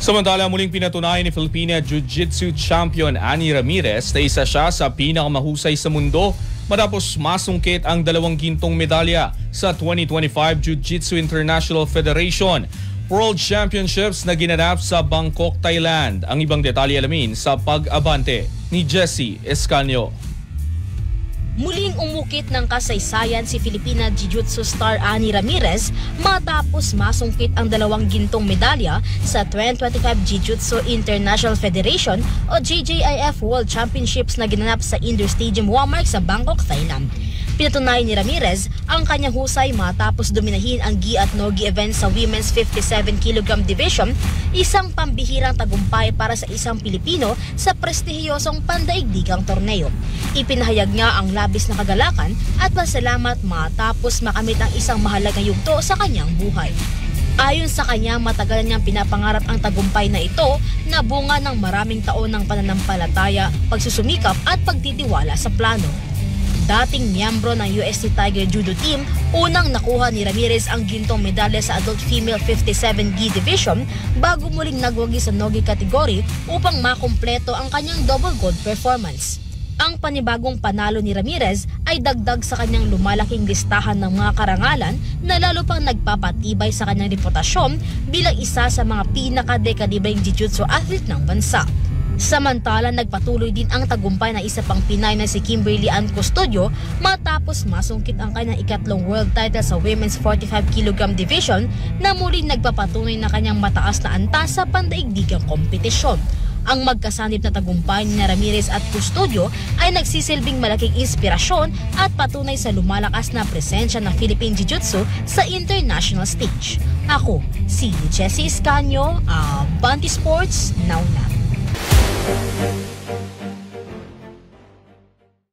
Samantala, muling pinatunayan ni Filipina Jiu-Jitsu champion Annie Ramirez na isa siya sa pinakamahusay sa mundo matapos masungkit ang 2 gintong medalya sa 2025 Jiu-Jitsu International Federation World Championships na ginanap sa Bangkok, Thailand. Ang ibang detalye alamin sa pag-abante ni Jessie Escanio. Muling umukit ng kasaysayan si Filipina Jiu-Jitsu star Annie Ramirez matapos masungkit ang 2 gintong medalya sa 2025 Jiu-Jitsu International Federation o JJIF World Championships na ginanap sa Indoor Stadium Wamark sa Bangkok, Thailand. Pinatunayan ni Ramirez ang kanyang husay matapos dominahin ang gi at no-gi event sa Women's 57 kg Division, isang pambihirang tagumpay para sa isang Pilipino sa prestihiyosong pandaigdigang torneo. Ipinahayag niya ang labis na kagalakan at pasalamat matapos makamit ang isang mahalagang yugto sa kanyang buhay. Ayon sa kanya, matagal niyang pinapangarap ang tagumpay na ito na bunga ng maraming taon ng pananampalataya, pagsusumikap at pagtitiwala sa plano. Dating miyembro ng UST Tiger Judo Team, unang nakuha ni Ramirez ang gintong medalya sa Adult Female 57 gi Division bago muling nagwagi sa Nogi category upang makumpleto ang kanyang double gold performance. Ang panibagong panalo ni Ramirez ay dagdag sa kanyang lumalaking listahan ng mga karangalan na lalo pang nagpapatibay sa kanyang reputasyon bilang isa sa mga pinaka-dekadibeng jiu-jitsu athlete ng bansa. Samantala, nagpatuloy din ang tagumpay na isa pang Pinay na si Kimberly Ann Custodio matapos masungkit ang kanyang ikatlong world title sa Women's 45 kg Division na muling nagpapatunay na kanyang mataas na antas sa pandaigdigang kompetisyon. Ang magkasanib na tagumpay ni Ramirez at Custodio ay nagsisilbing malaking inspirasyon at patunay sa lumalakas na presensya ng Philippine Jiu-Jitsu sa international stage. Ako, si Jessie Escanio, Abante Sports, now na.